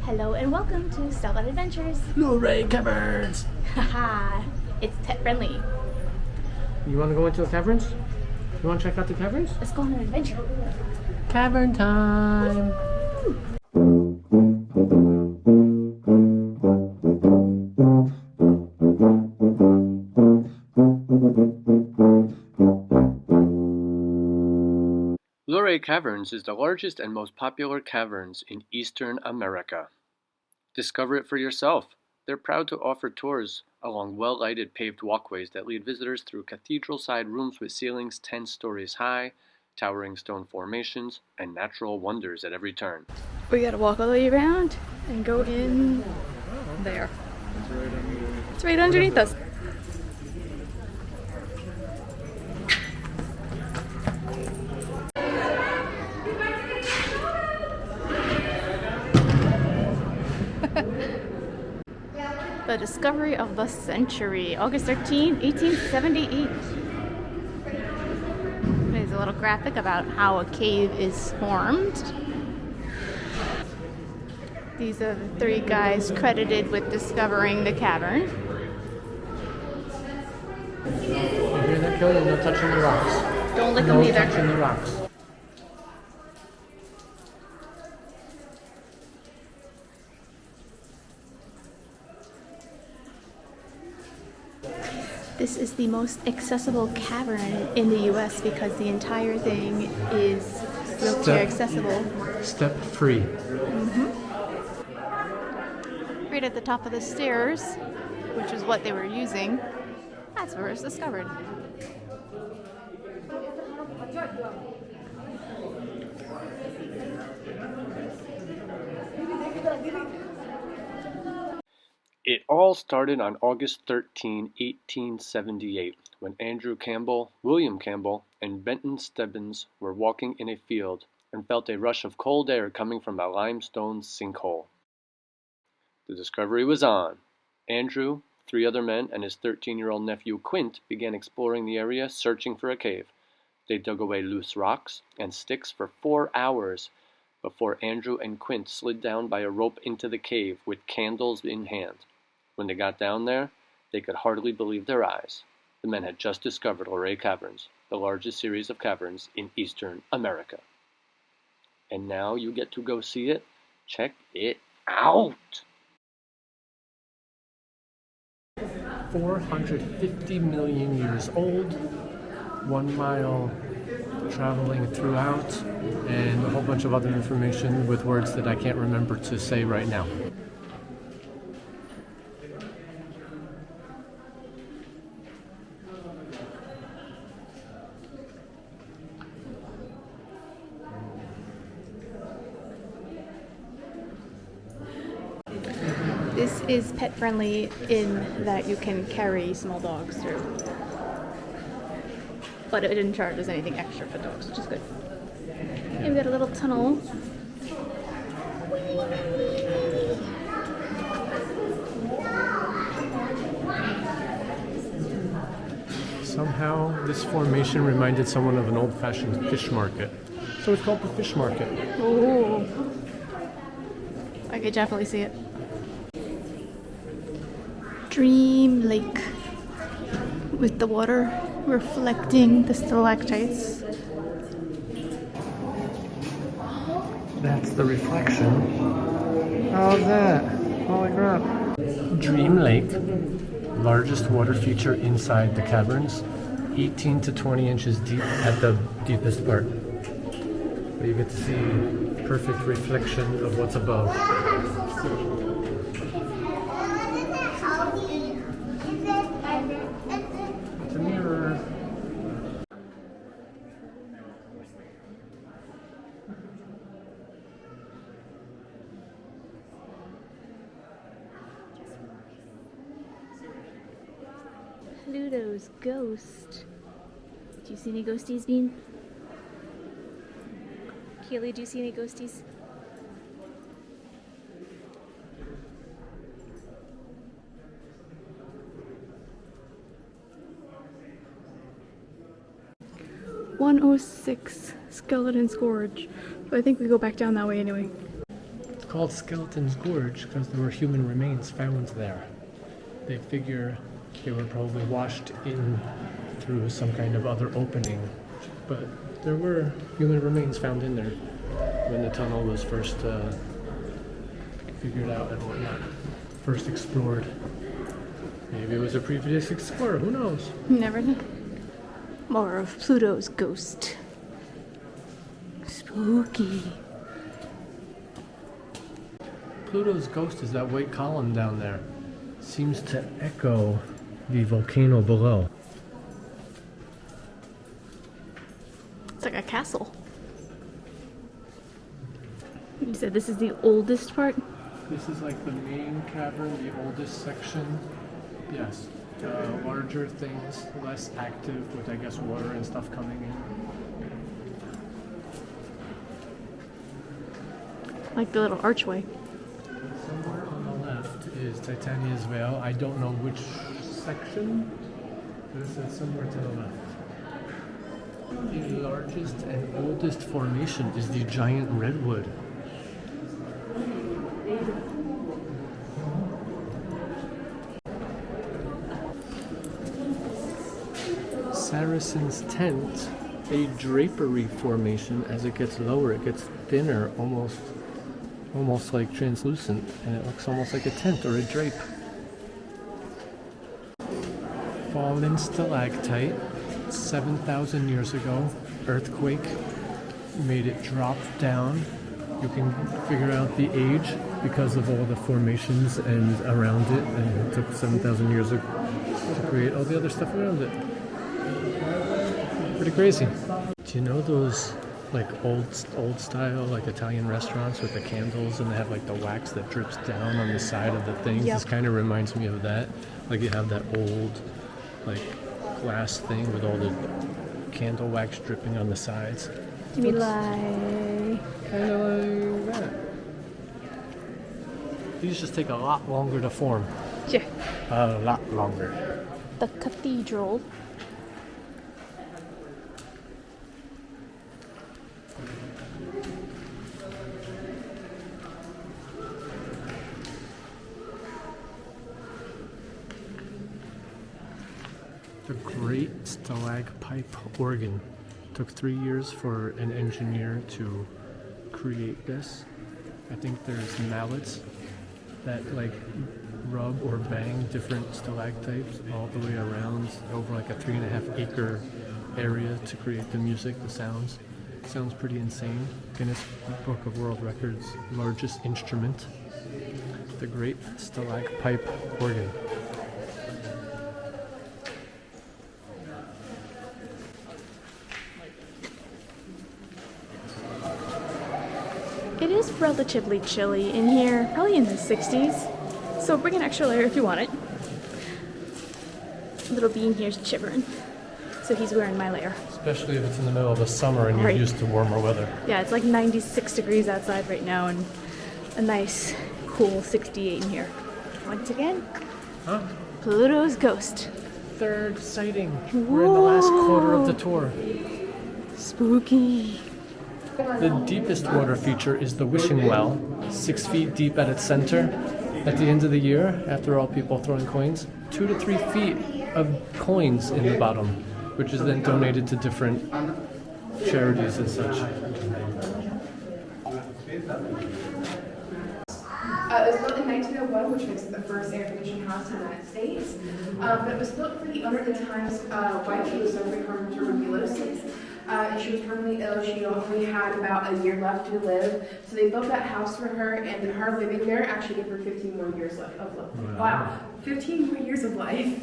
Hello and welcome to Stelbot Adventures. Luray Caverns! Haha, it's pet friendly. You want to go into the caverns? You want to check out the caverns? Let's go on an adventure. Cavern time! Luray Caverns is the largest and most popular caverns in Eastern America. Discover it for yourself. They're proud to offer tours along well-lighted paved walkways that lead visitors through cathedral-side rooms with ceilings 10 stories high, towering stone formations, and natural wonders at every turn. We gotta walk all the way around and go in there. It's right underneath us. The discovery of the century, August 13, 1878. There's a little graphic about how a cave is formed. These are the three guys credited with discovering the cavern. You hear that, Kelly? No touching the rocks. Don't lick them either. No touching the rocks. This is the most accessible cavern in the US because the entire thing is wheelchair accessible. Step free. Right at the top of the stairs, which is what they were using, that's where it's discovered. It all started on August 13, 1878, when Andrew Campbell, William Campbell, and Benton Stebbins were walking in a field and felt a rush of cold air coming from a limestone sinkhole. The discovery was on. Andrew, 3 other men, and his 13-year-old nephew Quint began exploring the area, searching for a cave. They dug away loose rocks and sticks for 4 hours before Andrew and Quint slid down by a rope into the cave with candles in hand. When they got down there, they could hardly believe their eyes. The men had just discovered Luray Caverns, the largest series of caverns in Eastern America. And now you get to go see it. Check it out! 450 million years old, 1 mile traveling throughout, and a whole bunch of other information with words that I can't remember to say right now. This is pet friendly in that you can carry small dogs through. But it didn't charge us anything extra for dogs, which is good. And we got a little tunnel. Somehow this formation reminded someone of an old-fashioned fish market. So it's called the fish market. Oh, I could definitely see it. Dream Lake with the water reflecting the stalactites. That's the reflection. How's that? Holy crap. Dream Lake, largest water feature inside the caverns, 18 to 20 inches deep at the deepest part. But you get to see perfect reflection of what's above. It's a mirror. Pluto's ghost. Do you see any ghosties, Bean? Keely, do you see any ghosties? "106 Skeleton's Gorge." So I think we go back down that way anyway. called Skeleton's Gorge because there were human remains found there. They figure they were probably washed in through some kind of other opening, but there were human remains found in there when the tunnel was first figured out and whatnot, first explored. Maybe it was a previous explorer, who knows? You never know. More of Pluto's ghost. Spooky. Pluto's ghost is that white column down there. Seems to echo the volcano below. It's like a castle. You said this is the oldest part? This is like the main cavern, the oldest section. Yes. Larger things, less active with, I guess, water and stuff coming in. Like the little archway. Somewhere on the left is Titania's Veil. I don't know which section, but it says somewhere to the left. The largest and oldest formation is the giant redwood. Saracen's Tent, a drapery formation. As it gets lower, it gets thinner, almost like translucent, and it looks almost like a tent or a drape. Fallen stalactite, 7,000 years ago, earthquake made it drop down. You can figure out the age because of all the formations and around it, and it took 7,000 years to create all the other stuff around it. Pretty crazy. Do you know those like old style like Italian restaurants with the candles and they have like the wax that drips down on the side of the things? Yep. This kind of reminds me of that. Like you have that old like glass thing with all the candle wax dripping on the sides. You mean like... Kind of like that. These just take a lot longer to form. Yeah. A lot longer. The cathedral. The Great Stalagpipe Organ. Took 3 years for an engineer to create this. I think there's mallets that like rub or bang different stalactites all the way around over like a 3.5 acre area to create the music, the sounds. Sounds pretty insane. Guinness Book of World Records, largest instrument. The Great Stalagpipe Organ. It is relatively chilly in here, probably in the 60s. So bring an extra layer if you want it. Little bean here's shivering, so he's wearing my layer. Especially if it's in the middle of the summer and you're Right. used to warmer weather. Yeah, it's like 96 degrees outside right now and a nice, cool 68 in here. Once again, Huh? Pluto's ghost. Third sighting. We're in the last quarter of the tour. Spooky. The deepest water feature is the wishing well, 6 feet deep at its center. At the end of the year, after all people throwing coins, 2 to 3 feet of coins in the bottom, which is then donated to different charities and such. It was built in 1901, which makes it the first air-conditioned house in the United States. But it was built for the owner at the time's wife, who was suffering from tuberculosis. And she was terminally ill. She only had about a year left to live. So they built that house for her, and her living there actually gave her 15 more years left of life. Wow, 15 more years of life.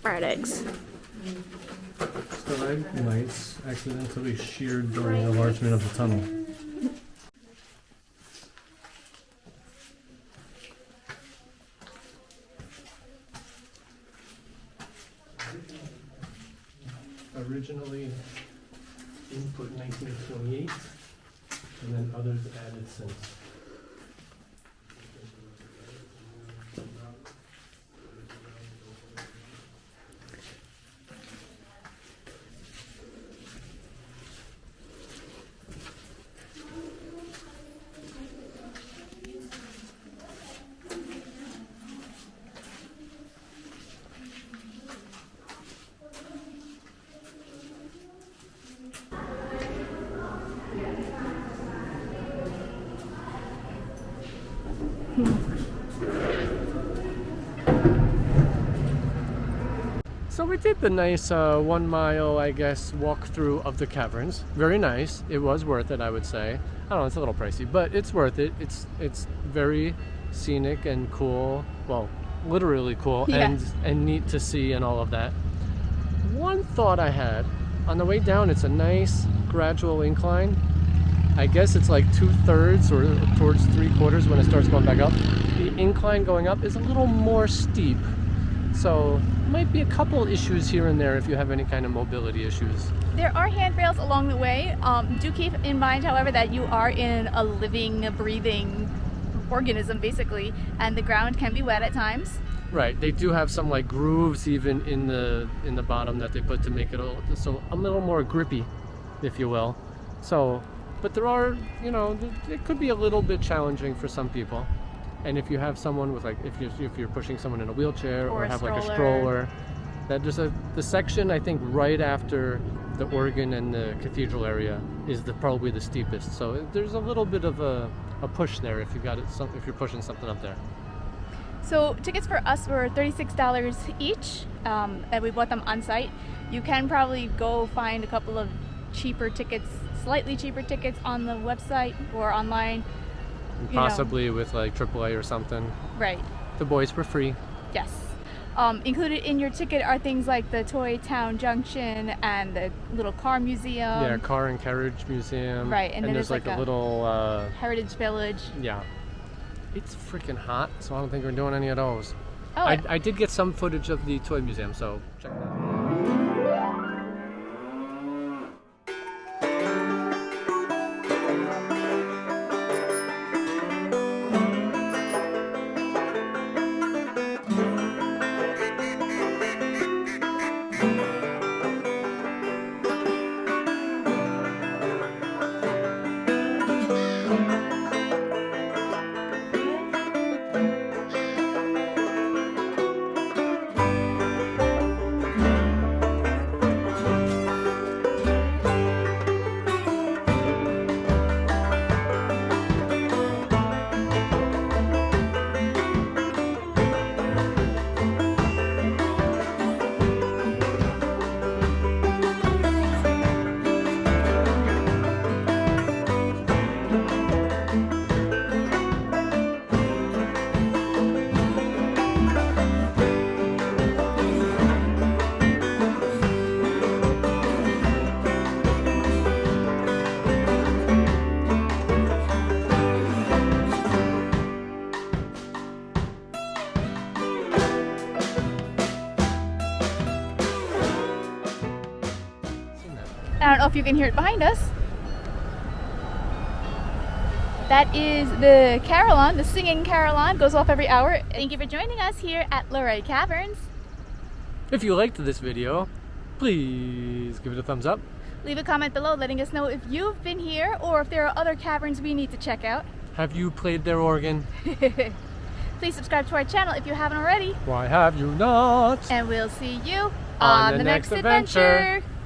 Fried eggs. Stalagmites accidentally sheared during the enlargement of the tunnel. Originally input 1928, and then others added since. we did the nice 1 mile, I guess, walkthrough of the caverns. Very nice. It was worth it, I would say. I don't know, it's a little pricey, but it's worth it. It's very scenic and cool. Well, literally cool, Yeah. and neat to see and all of that. One thought I had, on the way down, it's a nice gradual incline. I guess it's like 2/3 or towards 3/4 when it starts going back up. The incline going up is a little more steep. So might be a couple issues here and there if you have any kind of mobility issues. There are handrails along the way. Do keep in mind, however, that you are in a living, breathing organism, basically, and the ground can be wet at times. Right, they do have some like grooves even in the bottom that they put to make it a little more grippy, if you will. So, but there are, you know, it could be a little bit challenging for some people. And if you have someone with like, if you're pushing someone in a wheelchair Or a have like a stroller. stroller, that just the section I think right after the organ and the cathedral area is probably the steepest. So there's a little bit of a push there if you got it, if you're pushing something up there. So tickets for us were $36 each, and we bought them on site. You can probably go find a couple of cheaper tickets, slightly cheaper tickets on the website or online. You know. Possibly with like AAA or something. Right. The boys were free. Yes. Included in your ticket are things like the Toy Town Junction and the little car museum. Yeah, car and carriage museum. Right, and then there's there's like like a little. Heritage Village. Yeah. It's freaking hot, so I don't think we're doing any of those. Oh, I did get some footage of the toy museum, so check that out. I don't know if you can hear it behind us. That is the carillon, the singing carillon, goes off every hour. Thank you for joining us here at Luray Caverns. If you liked this video, please give it a thumbs up. Leave a comment below letting us know if you've been here or if there are other caverns we need to check out. Have you played their organ? Please subscribe to our channel if you haven't already. Why have you not? And we'll see you On on the the next next adventure. adventure.